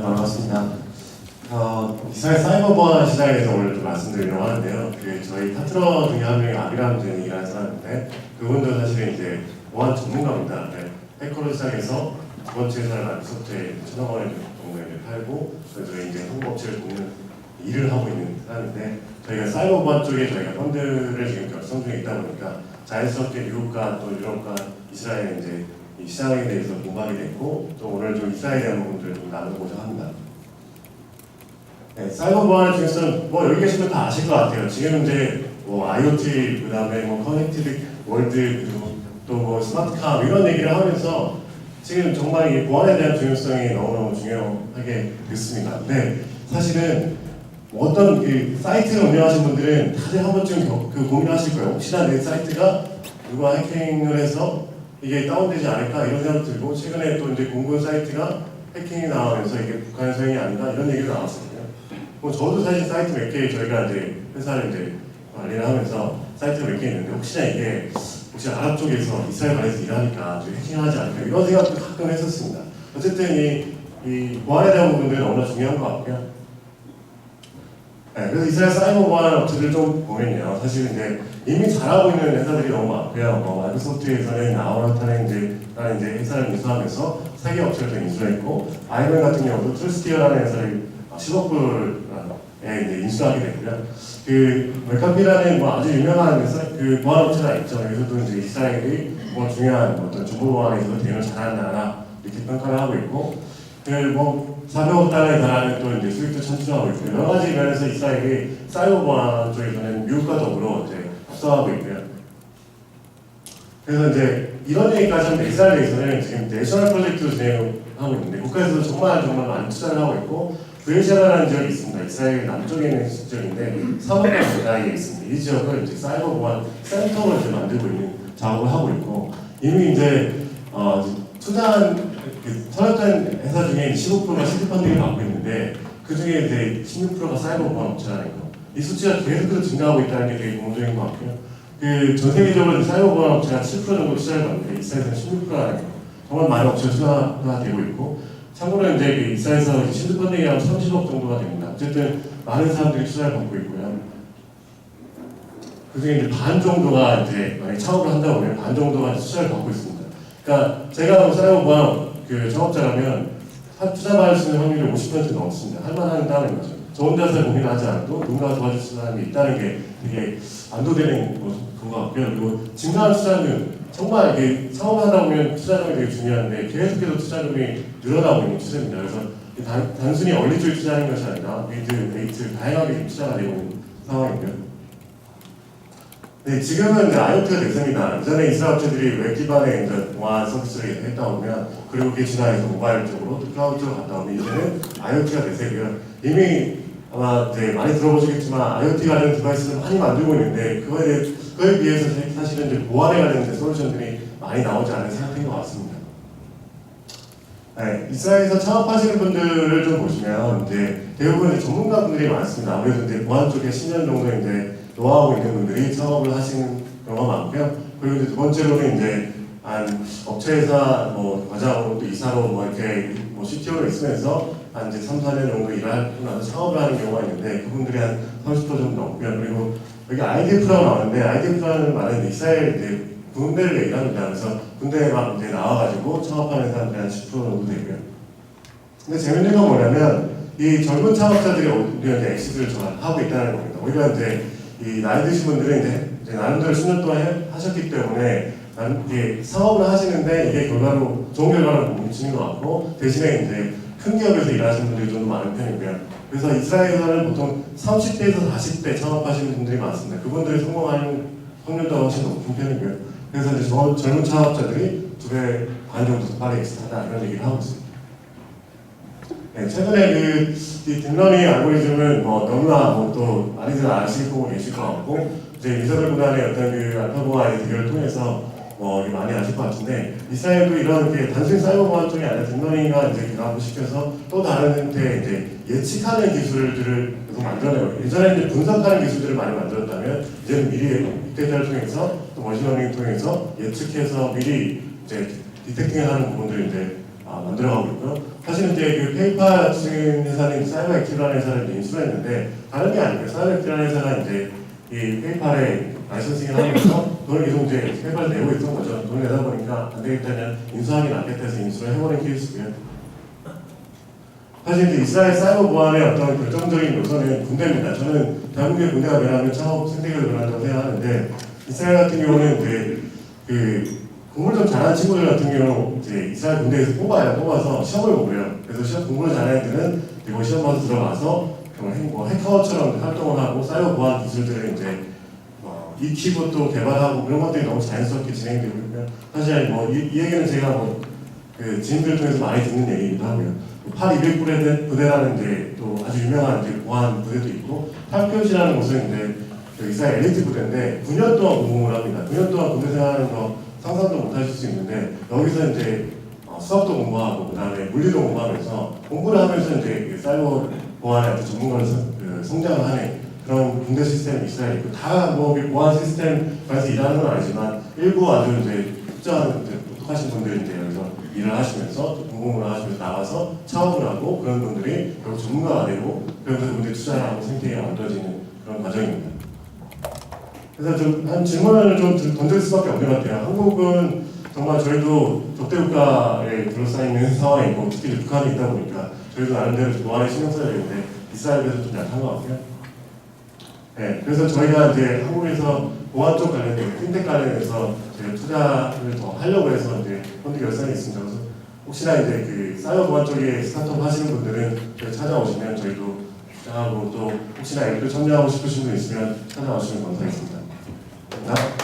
네, 반갑습니다. 이스라엘 사이버 보안 시장에 대해서 오늘 좀 말씀드리려고 하는데요. 저희 파트너 중에 한 명이 아비라는 분이 일하는 사람인데, 그분도 사실은 이제 보안 전문가입니다. 네, 해커로 시작해서 두 번째 회사를 마이크로소프트에 1,000억 원을 정도에 팔고, 저희 이제 한국 업체를 돕는 일을 하고 있는 사람인데, 저희가 사이버 보안 쪽에 저희가 펀드를 지금 결성 중에 있다 보니까 자연스럽게 미국과 또 유럽과 이스라엘 이제 이 시장에 대해서 공감이 됐고, 또 오늘 좀 이스라엘에 대한 부분들을 좀 나누고자 합니다. 네, 사이버 보안 중에서는 뭐 여기 계시면 다 아실 것 같아요. 지금 이제 뭐 IoT, 그다음에 뭐 커넥티드 월드, 그리고 또 뭐 스마트카 이런 얘기를 하면서 지금 정말 이 보안에 대한 중요성이 너무너무 중요하게 됐습니다. 근데 사실은 뭐 어떤 그 사이트를 운영하시는 분들은 다들 한 번쯤 고민하실 거예요. 혹시나 내 사이트가 누가 해킹을 해서 이게 다운되지 않을까 이런 생각 들고, 최근에 또 이제 공군 사이트가 해킹이 나오면서 이게 북한의 소행이 아닌가 이런 얘기가 나왔거든요. 뭐 저도 사실 사이트 몇 개 저희가 이제 회사를 이제 관리를 하면서 사이트가 몇 개 있는데, 혹시나 이게 아랍 쪽에서 이스라엘 안에서 일하니까 해킹하지 않을까 이런 생각도 가끔 했었습니다. 어쨌든 이 보안에 대한 부분들은 너무나 중요한 것 같고요. 네, 그래서 이스라엘 사이버 보안 업체들 좀 보면요, 사실 이제 이미 잘하고 있는 회사들이 너무 많고요. 마이크로소프트에서는 아우라타는 이제 회사를 인수하면서 세계 업체를 또 인수했고, IBM 같은 경우도 트루스티어라는 회사를 10억 불에 이제 인수하게 됐고요. 그 웰카피라는 뭐 아주 유명한 회사, 그 보안 업체가 있죠. 여기서도 이제 이스라엘이 뭐 중요한 어떤 정보 보안에서 대응을 잘하는 나라 이렇게 평가를 하고 있고, 뭐 400억 달러에 달하는 또 이제 수익도 창출하고 있고, 여러 가지 면에서 이스라엘이 사이버 보안 쪽에서는 미국과 더불어 이제 합성하고 있고요. 그래서 이제 이런 얘기까지 하면 이스라엘에서는 지금 내셔널 프로젝트를 진행하고 있는데, 국가에서도 정말 많이 투자를 하고 있고, 브레시아라는 지역이 있습니다. 이스라엘 남쪽에 있는 지역인데 사막과 가까이에 있습니다. 이 지역을 이제 사이버 보안 센터로 이제 만들고 있는 작업을 하고 있고, 이미 이제 투자한 선택된 회사 중에 15%가 시드 펀딩을 받고 있는데, 그 중에 이제 16%가 사이버 보안 업체라는 거. 이 수치가 계속해서 증가하고 있다는 게 되게 고무적인 것 같고요. 전 세계적으로 사이버 보안 업체가 7% 정도 투자를 받는데 이스라엘에서는 16%라는 거. 정말 많은 업체가 투자가 되고 있고, 참고로 이제 이스라엘에서 시드 펀딩이 한 30억 정도가 됩니다. 어쨌든 많은 사람들이 투자를 받고 있고요. 그 중에 이제 반 정도가 이제 만약 창업을 한다 보면 반 정도가 투자를 받고 있습니다. 그러니까 제가 사이버 보안 창업자라면 투자 받을 수 있는 확률이 50% 넘습니다. 할만하다는 거죠. 저 혼자서 고민하지 않아도 누군가 도와줄 사람이 있다는 게 되게 안도되는 것 같고요. 그리고 증가하는 투자는 정말 이게 창업하다 보면 투자금이 되게 중요한데, 계속해서 투자금이 늘어나고 있는 추세입니다. 그래서 단순히 얼리줄 투자하는 것이 아니라 미드, 베이트 다양하게 투자가 되고 있는 상황이고요. 네, 지금은 이제 IoT가 대세입니다. 이전에 이스라엘 업체들이 웹 기반의 보안 서비스를 했다 보면, 그리고 그게 진화해서 모바일 쪽으로 또 클라우드 쪽으로 갔다 오면 이제는 IoT가 대세고요. 이미 아마 이제 많이 들어보시겠지만 IoT 관련 디바이스를 많이 만들고 있는데, 그거에 비해서 사실은 이제 보안에 관련된 솔루션들이 많이 나오지 않은 상태인 것 같습니다. 네, 이스라엘에서 창업하시는 분들을 좀 보시면 이제 대부분 이제 전문가분들이 많습니다. 아무래도 이제 보안 쪽에 10년 정도 이제 노하우 있는 분들이 창업을 하시는 경우가 많고요. 그리고 이제 두 번째로는 이제 한 업체에서 뭐 과장으로 또 이사로 뭐 이렇게 뭐 CTO로 있으면서 한 이제 3, 4년 정도 일하고 나서 창업을 하는 경우가 있는데, 그분들이 한 30% 정도 넘고요. 그리고 여기 IDF라고 나오는데, IDF라는 말은 이스라엘 이제 군대를 얘기합니다. 그래서 군대에 막 이제 나와가지고 창업하는 사람들이 한 10% 정도 되고요. 근데 재밌는 건 뭐냐면, 이 젊은 창업자들이 오히려 엑시트를 하고 있다는 겁니다. 오히려 이제 이 나이 드신 분들은 이제 나름대로 10년 동안 하셨기 때문에 이게 사업을 하시는데 이게 결과로 좋은 결과를 못 것 같고, 대신에 이제 큰 기업에서 일하시는 분들이 좀 많은 편이고요. 그래서 이스라엘에서는 보통 30대에서 40대 창업하시는 분들이 많습니다. 그분들이 성공하는 확률도 훨씬 높은 편이고요. 그래서 이제 젊은 창업자들이 2배 반 정도 더 빠르게 엑스하다 이런 얘기를 하고 있습니다. 네, 최근에 이 딥러닝 알고리즘은 뭐 너무나 또 많이들 아시고 계실 것 같고, 이제 미사들 구단의 어떤 알파고와의 대결을 통해서 많이 아실 것 같은데, 이스라엘도 이런 단순히 사이버 보안 쪽이 아니라 딥러닝과 이제 결합을 시켜서 또 다른 형태의 이제 예측하는 기술들을 계속 만들어내고, 예전에 이제 분석하는 기술들을 많이 만들었다면 이제는 미리 빅데이터를 통해서 또 머신러닝을 통해서 예측해서 미리 이제 디텍팅하는 부분들을 이제 만들어가고 있고요. 사실은 이제 그 페이팔 같은 회사는 사이버 액티브라는 회사를 이제 인수를 했는데 다른 게 아니고요. 사이버 액티브라는 회사가 이제 이 페이팔에 라이선싱을 하면서 돈을 계속 이제 페이팔을 내고 있던 거죠. 돈을 내다 보니까 안 되겠다면 인수하기 낫겠다 해서 인수를 해버린 케이스고요. 사실 이제 이스라엘 사이버 보안의 어떤 결정적인 요소는 군대입니다. 저는 대한민국의 군대가 변하면 창업 생태계가 변한다고 생각하는데 이스라엘 같은 경우는 이제 그 공부를 좀 잘하는 친구들 같은 경우는 이제 이스라엘 군대에서 뽑아서 시험을 보고요. 그래서 시험 공부를 잘하는 애들은 이거 시험 봐서 들어가서 뭐 해커처럼 활동을 하고 사이버 보안 기술들을 이제 익히고 또 개발하고 그런 것들이 너무 자연스럽게 진행되고 있고요. 사실 뭐 이 얘기는 제가 뭐 그 지인들 통해서 많이 듣는 얘기이기도 하고요. 8200 부대라는 이제 또 아주 유명한 이제 보안 부대도 있고 탈표시라는 곳은 이제 그 이스라엘 엘리트 부대인데 9년 동안 공부를 합니다. 9년 동안 군대 생활하는 거 상상도 못 하실 수 있는데 여기서 이제 수학도 공부하고 그다음에 물리도 공부하면서 공부를 하면서 이제 사이버 보안의 어떤 전문가로 성장을 하는 그런 군대 시스템이 이스라엘에 있고 다 뭐 보안 시스템에서 일하는 건 아니지만 일부 아주 이제 특정한 똑똑하신 분들이 이제 여기서 일을 하시면서 또 공부를 하시면서 나와서 창업을 하고 그런 분들이 결국 전문가가 되고 그러면서 군대 투자를 하고 생태계가 만들어지는 그런 과정입니다. 그래서 좀 한 질문을 좀 던질 수밖에 없는 것 같아요. 한국은 정말 저희도 적대국가에 둘러싸이는 상황이고 특히 북한이 있다 보니까 저희도 나름대로 보안에 신경 써야 되는데 이스라엘에서 좀 약한 것 같아요. 네, 그래서 저희가 이제 한국에서 보안 쪽 관련된 핀텍 관련해서 저희가 투자를 더 하려고 해서 이제 펀드 결산이 있습니다. 그래서 혹시나 이제 그 사이버 보안 쪽에 스타트업 하시는 분들은 저희 찾아오시면 저희도 투자하고 또 혹시나 여기도 참여하고 싶으신 분 있으면 찾아오시면 감사하겠습니다. 감사합니다.